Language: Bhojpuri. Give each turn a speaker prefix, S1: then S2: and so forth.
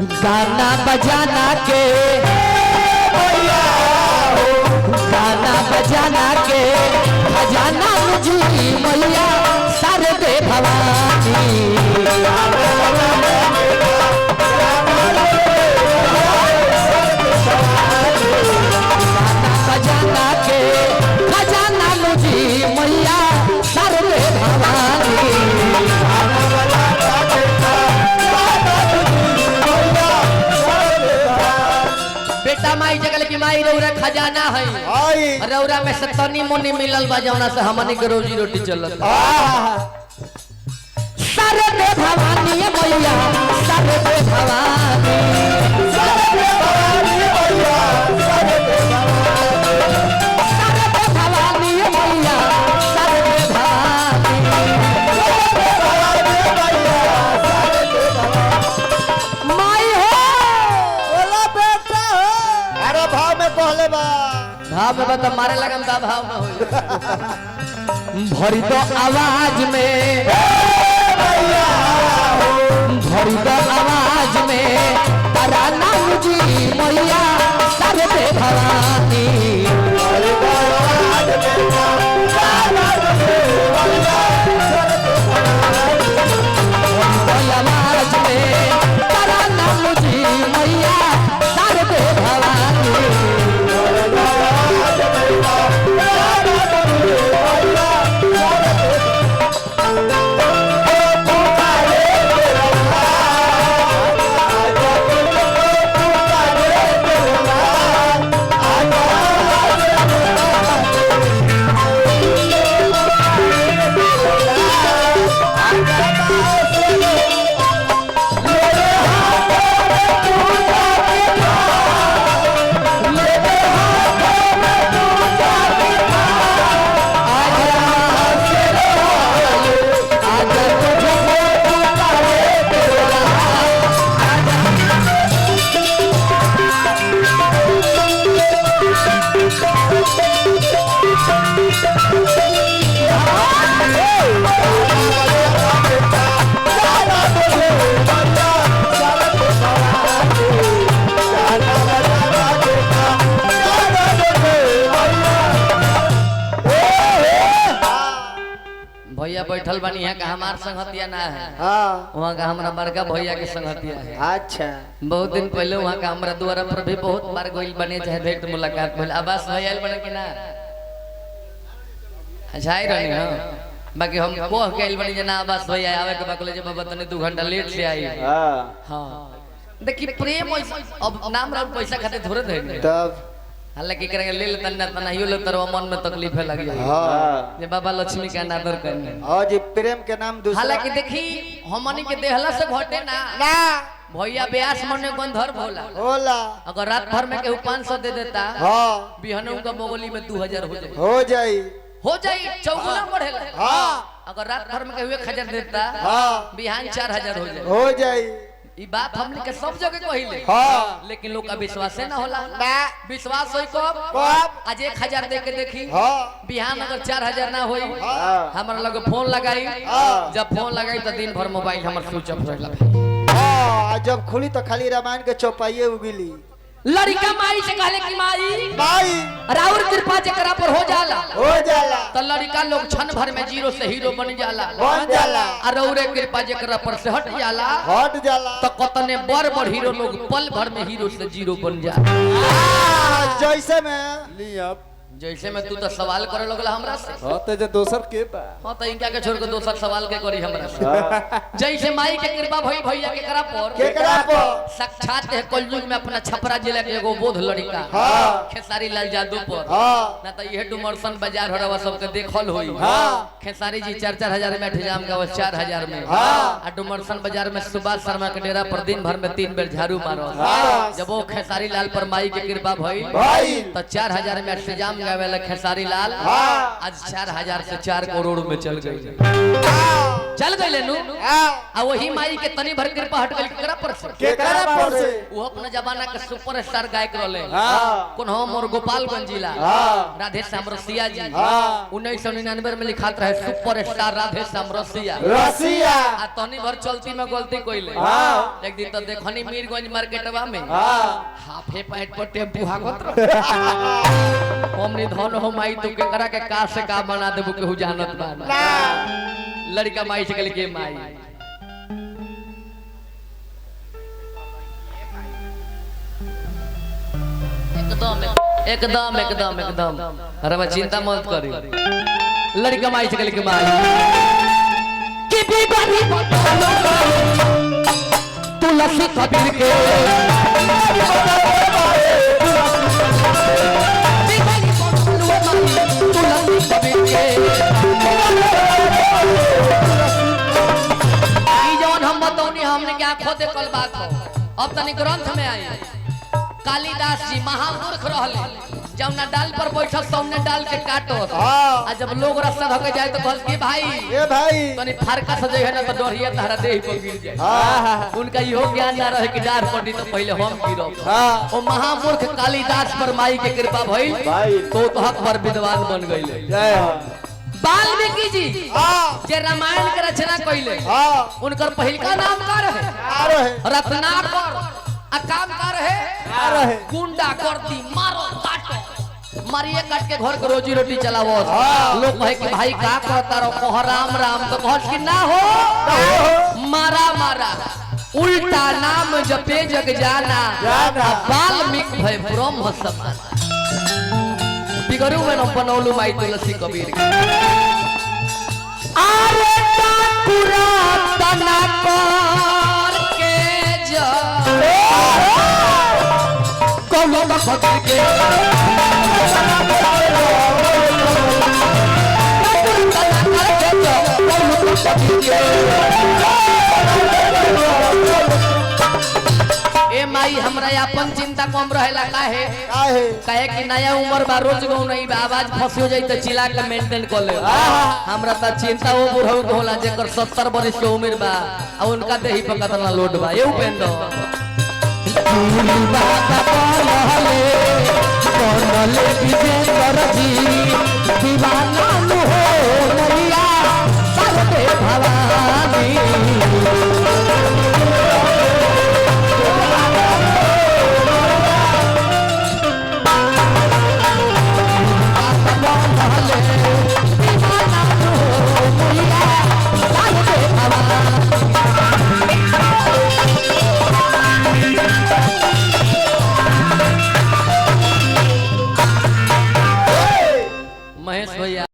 S1: गाना बजाना के गाना बजाना के खजाना मुझी मैया शारदे भवानी खजाना के खजाना मुझी मैया शारदे भवानी बेटा माई जगल की माई रौरा खजाना है रौरा में से तनी मुनी मिलल बा जौना से हमनी के रोजी रोटी चलत शारदे भवानी मैया शारदे भवानी शारदे भवानी मैया शारदे भवानी मैया शारदे भवानी माई हो बोला बेटा हो
S2: अरे भाव में कहले बा
S1: भाव में बता मारे लगन दा भाव में हो भरी तो आवाज में भरी तो आवाज में तराना मुझी मैया शारदे भवानी भरी तो आवाज में तराना मुझी मैया शारदे भवानी आवाज में तराना मुझी मैया शारदे भवानी भैया बैठल बनी है का हमार संगतिया ना है वहाँ का हमारा बड़का भैया के संगतिया है
S2: अच्छा
S1: बहुत दिन पहले वहाँ का हमारा द्वारा पर भी बहुत बार गोइल बने चाहे भेंट मुलाकात भइल आवास भैया बने कि ना अच्छा आई रहनी हां बाकी हम कह के आइल बनी जना आवास भैया आवे के बाकले जे बाबा तने 2 घंटा लेट से आई हां देखी प्रेम अब नाम राउर पैसा खाते थोड़े दे
S2: तब
S1: हालांकि करेंगे ले लेता ना तनाहियो ले तरवा मन में तकलीफ है लग जाए हां जे बाबा लक्ष्मी का अनादर करने
S2: हां जी प्रेम के नाम दूसरा
S1: हालांकि देखी हमनी के देहला से घटे ना
S2: ना
S1: भैया ब्यास मने गंधर्व होला
S2: होला
S1: अगर रात भर में केहू 500 दे देता
S2: हां
S1: बिहनों का मोगली में 2000 हो जाई चौगुना बढ़ेला
S2: हां
S1: अगर रात भर में केहू 1000 देता
S2: हां
S1: बिहान 4000
S2: हो जाई
S1: ई बात हमनी के सब जगह कहिले
S2: हां
S1: लेकिन लोग का विश्वास ना होला
S2: ना
S1: विश्वास होई कब आज 1000 दे के देखी
S2: हां
S1: बिहान अगर 4000 ना होई हमरा लगे फोन लगाई जब फोन लगाई तो दिन भर मोबाइल हमर स्विच ऑफ रहला
S2: हां जब खुली तो खाली रामायण के चौपाइए उगिली
S1: लड़का माई से कहले कि माई
S2: माई
S1: राउर कृपा जेकरा पर हो जाला तो लड़का लोग क्षण भर में जीरो से हीरो बन जाला और रौरे कृपा जेकरा पर से हट जाला तो कतने बड़ बड़ हीरो लोग पल भर में हीरो से जीरो बन जाला
S2: जैसे में लिया
S1: जैसे में तू तो सवाल करे लगला हमरा से
S2: हां तो जे दोसर के बा
S1: हां तो इनका के छोड़ के दोसर सवाल के करी हमरा से जैसे माई के कृपा भई भैया के करा पर साक्षात है कलयुग में अपना छपरा जिला के एगो बोध लड़का हां खेसारी लाल जादू पर हां ना तो ये डुमरसन बाजार हरवा सब के देखल होई हां खेसारी जी 4-4000 में इंतजाम का 4000 में हां आ डुमरसन बाजार में सुभाष शर्मा के डेरा पर दिन भर में 3 बेर झाड़ू मारो जब वो खेसारी लाल पर माई के कृपा भई तो 4000 में इंतजाम गावेला खेसारी लाल आज 4000 से 4 करोड़ में चल गई नु आ वही माई के तनी भर कृपा हट गई करा पर से
S2: केकरा पर से
S1: वो अपना जमाना के सुपरस्टार गायक रहले
S2: हाँ
S1: कौन हम और गोपालगंज जिला
S2: हाँ
S1: राधे श्याम रसिया जी
S2: हाँ
S1: 1999 में लिखात रहे सुपरस्टार राधे श्याम रसिया
S2: रसिया
S1: आ तनी भर चलती में गलती कइले
S2: हाँ
S1: एक दिन तो देखनी मीरगंज मार्केटवा में
S2: हाँ
S1: हाफे पैंट पर टेम्पू हाकत हमनी धन हो माई तू केकरा के का से का बना देबू केहू जानत बा
S2: ना
S1: लड़का माई से कहले के माई एकदम एकदम एकदम एकदम अरे मैं चिंता मत करी लड़का माई से कहले के माई कि बीमारी तुलसी कबीर के हमने क्या खोदे कल बात हो अब तनी ग्रंथ में आई कालिदास जी महामूर्ख रहले जौना डाल पर बैठल सौने डाल के काटो आ जब लोग रास्ता धके जाए तो कहल के भाई
S2: ए भाई
S1: तनी फारका से जे है ना तो डरिया तहरा देह पर गिर जाए उनका इहो ज्ञान ना रहे कि डार पड़ी तो पहले हम गिरब ओ महामूर्ख कालिदास पर माई के कृपा भइल तो हक पर विद्वान बन गइले
S2: जय
S1: वाल्मीकि जी जे रामायण के रचना कइले उनकर पहिलका नाम का रहे रत्नाकर आ काम का रहे गुंडा करती मारो काटो मारिए काट के घर के रोजी रोटी चलावो लोग कहे कि भाई का करता रहो कह राम राम तो कहत कि ना हो मारा मारा उल्टा नाम जपे जग जाना वाल्मीकि भय ब्रह्म समान बिगड़ू में न बनौलू माई तुलसी कबीर आरे टाकुरा तना कर के जा कौलो का फकीर के टाकुरा तना कर के जा कौलो का फकीर के ए माई हमरा अपन चिंता कम रहेला काहे काहे कि नया उम्र बा रोज गौ नहीं बा आवाज फंसी हो जाई त चिल्ला के मेंटेन कर ले हमरा त चिंता वो बुढ़ऊ के होला जेकर 70 वर्ष के उम्र बा आ उनका देही पर कतना लोड बा ए उपेंद्र बनले विजय कर जी दीवाना